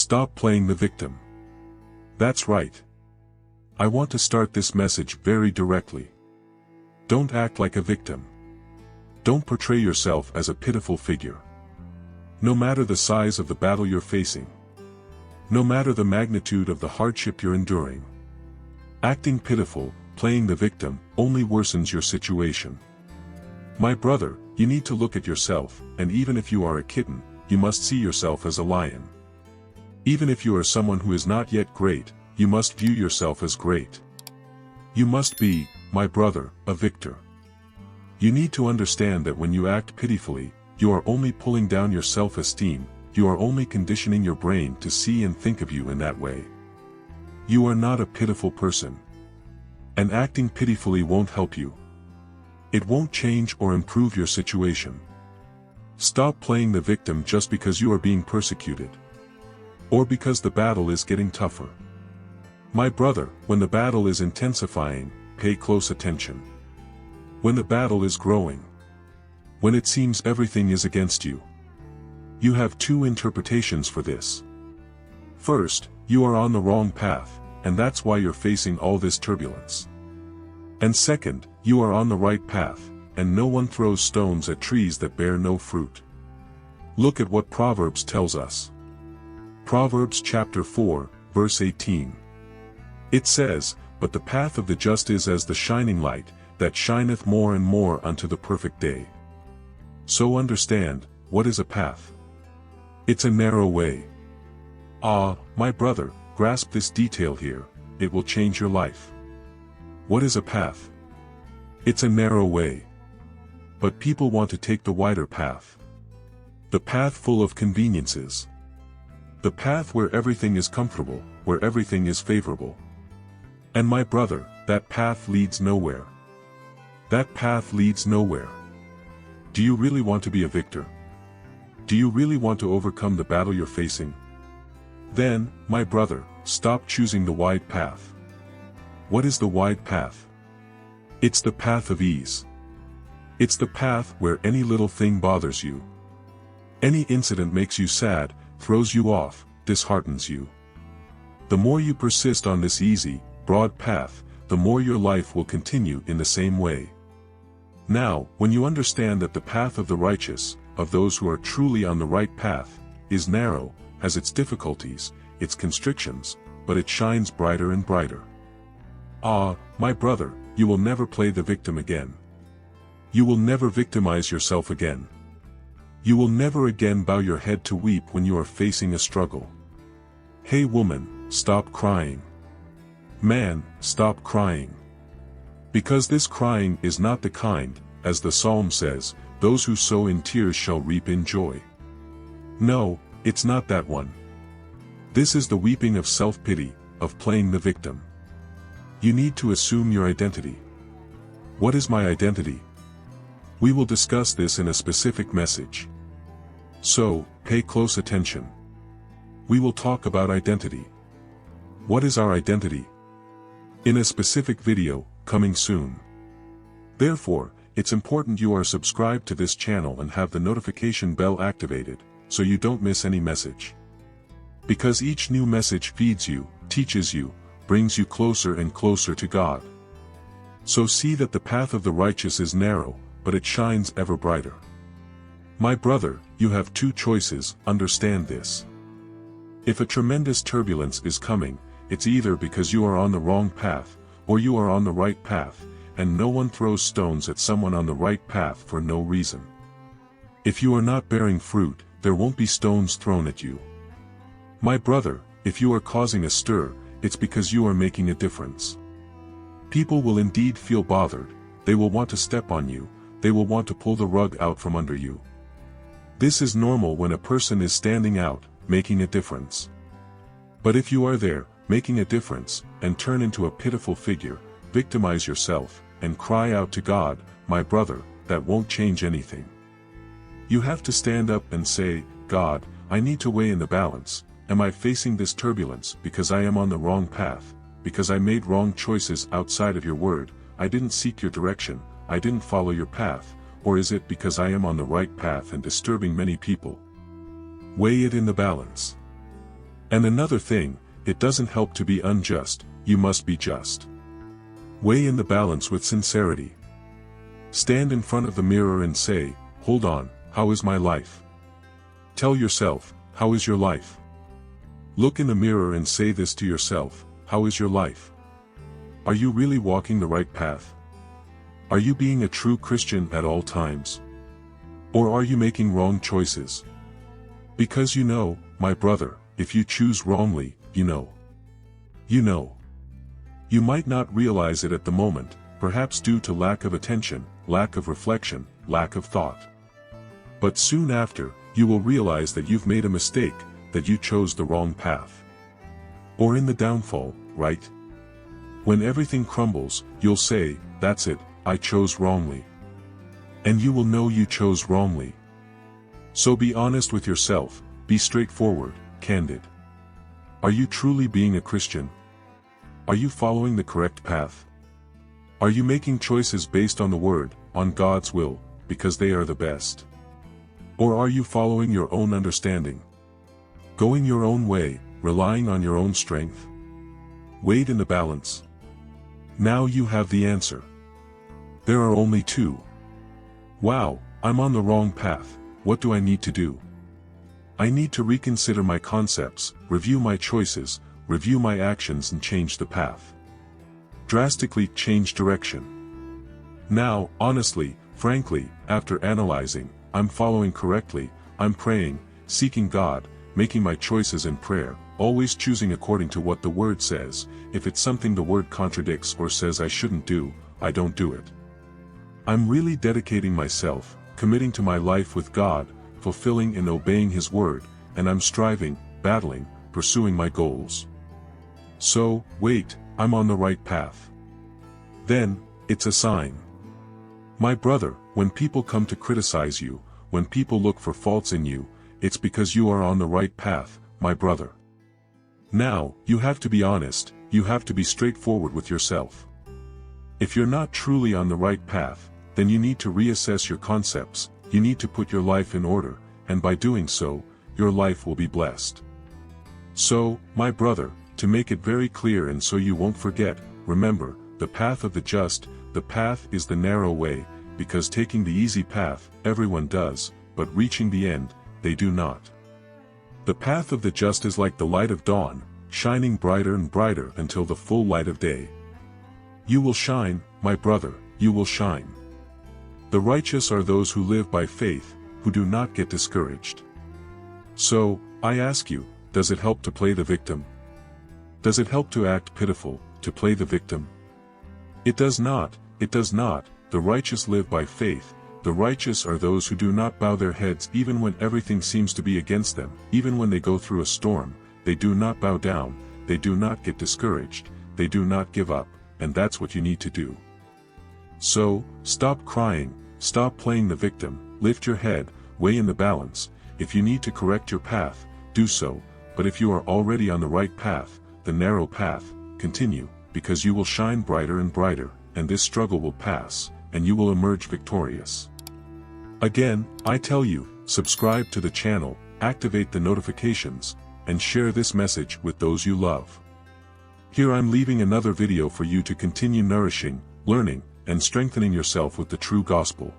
Stop playing the victim. That's right. I want to start this message very directly. Don't act like a victim. Don't portray yourself as a pitiful figure. No matter the size of the battle you're facing, no matter the magnitude of the hardship you're enduring, acting pitiful, playing the victim, only worsens your situation. My brother, you need to look at yourself, and even if you are a kitten, you must see yourself as a lion. Even if you are someone who is not yet great, you must view yourself as great. You must be, my brother, a victor. You need to understand that when you act pitifully, you are only pulling down your self-esteem, you are only conditioning your brain to see and think of you in that way. You are not a pitiful person. And acting pitifully won't help you. It won't change or improve your situation. Stop playing the victim just because you are being persecuted. Or because the battle is getting tougher. My brother, when the battle is intensifying, pay close attention. When the battle is growing. When it seems everything is against you. You have two interpretations for this. First, you are on the wrong path, and that's why you're facing all this turbulence. And second, you are on the right path, and no one throws stones at trees that bear no fruit. Look at what Proverbs tells us. Proverbs chapter 4, verse 18. It says, "But the path of the just is as the shining light, that shineth more and more unto the perfect day." So understand, what is a path? It's a narrow way. My brother, grasp this detail here, it will change your life. What is a path? It's a narrow way. But people want to take the wider path. The path full of conveniences. The path where everything is comfortable, where everything is favorable. And my brother, that path leads nowhere. That path leads nowhere. Do you really want to be a victor? Do you really want to overcome the battle you're facing? Then, my brother, stop choosing the wide path. What is the wide path? It's the path of ease. It's the path where any little thing bothers you. Any incident makes you sad, throws you off, disheartens you. The more you persist on this easy, broad path, the more your life will continue in the same way. Now, when you understand that the path of the righteous, of those who are truly on the right path, is narrow, has its difficulties, its constrictions, but it shines brighter and brighter. My brother, you will never play the victim again. You will never victimize yourself again. You will never again bow your head to weep when you are facing a struggle. Hey woman, stop crying. Man, stop crying. Because this crying is not the kind, as the psalm says, those who sow in tears shall reap in joy. No, it's not that one. This is the weeping of self-pity, of playing the victim. You need to assume your identity. What is my identity? We will discuss this in a specific message. So, pay close attention. We will talk about identity. What is our identity? In a specific video, coming soon. Therefore, it's important you are subscribed to this channel and have the notification bell activated, so you don't miss any message. Because each new message feeds you, teaches you, brings you closer and closer to God. So see that the path of the righteous is narrow, but it shines ever brighter. My brother, you have two choices, understand this. If a tremendous turbulence is coming, it's either because you are on the wrong path, or you are on the right path, and no one throws stones at someone on the right path for no reason. If you are not bearing fruit, there won't be stones thrown at you. My brother, if you are causing a stir, it's because you are making a difference. People will indeed feel bothered, they will want to step on you, they will want to pull the rug out from under you. This is normal when a person is standing out, making a difference. But if you are there, making a difference, and turn into a pitiful figure, victimize yourself, and cry out to God, my brother, that won't change anything. You have to stand up and say, God, I need to weigh in the balance. Am I facing this turbulence because I am on the wrong path, because I made wrong choices outside of your word, I didn't seek your direction, I didn't follow your path, or is it because I am on the right path and disturbing many people? Weigh it in the balance. And another thing, it doesn't help to be unjust, you must be just. Weigh in the balance with sincerity. Stand in front of the mirror and say, hold on, how is my life? Tell yourself, how is your life? Look in the mirror and say this to yourself, how is your life? Are you really walking the right path? Are you being a true Christian at all times? Or are you making wrong choices? Because you know, my brother, if you choose wrongly, you know. You know. You might not realize it at the moment, perhaps due to lack of attention, lack of reflection, lack of thought. But soon after, you will realize that you've made a mistake, that you chose the wrong path. Or in the downfall, right? When everything crumbles, you'll say, that's it, I chose wrongly. And you will know you chose wrongly. So be honest with yourself, be straightforward, candid. Are you truly being a Christian? Are you following the correct path? Are you making choices based on the Word, on God's will, because they are the best? Or are you following your own understanding? Going your own way, relying on your own strength? Weighed in the balance. Now you have the answer. There are only two. Wow, I'm on the wrong path, what do I need to do? I need to reconsider my concepts, review my choices, review my actions and change the path. Drastically change direction. Now, honestly, frankly, after analyzing, I'm following correctly, I'm praying, seeking God, making my choices in prayer, always choosing according to what the Word says. If it's something the Word contradicts or says I shouldn't do, I don't do it. I'm really dedicating myself, committing to my life with God, fulfilling and obeying His Word, and I'm striving, battling, pursuing my goals. So, wait, I'm on the right path. Then, it's a sign. My brother, when people come to criticize you, when people look for faults in you, it's because you are on the right path, my brother. Now, you have to be honest, you have to be straightforward with yourself. If you're not truly on the right path, then you need to reassess your concepts, you need to put your life in order, and by doing so, your life will be blessed. So, my brother, to make it very clear and so you won't forget, remember, the path of the just, the path is the narrow way, because taking the easy path, everyone does, but reaching the end, they do not. The path of the just is like the light of dawn, shining brighter and brighter until the full light of day. You will shine, my brother, you will shine. The righteous are those who live by faith, who do not get discouraged. So, I ask you, does it help to play the victim? Does it help to act pitiful, to play the victim? It does not, it does not. The righteous live by faith. The righteous are those who do not bow their heads even when everything seems to be against them, even when they go through a storm, they do not bow down, they do not get discouraged, they do not give up, and that's what you need to do. So, stop crying, stop playing the victim, lift your head, weigh in the balance. If you need to correct your path, do so, but if you are already on the right path, the narrow path, continue, because you will shine brighter and brighter, and this struggle will pass, and you will emerge victorious. Again, I tell you, subscribe to the channel, activate the notifications, and share this message with those you love. Here I'm leaving another video for you to continue nourishing, learning, and strengthening yourself with the true gospel.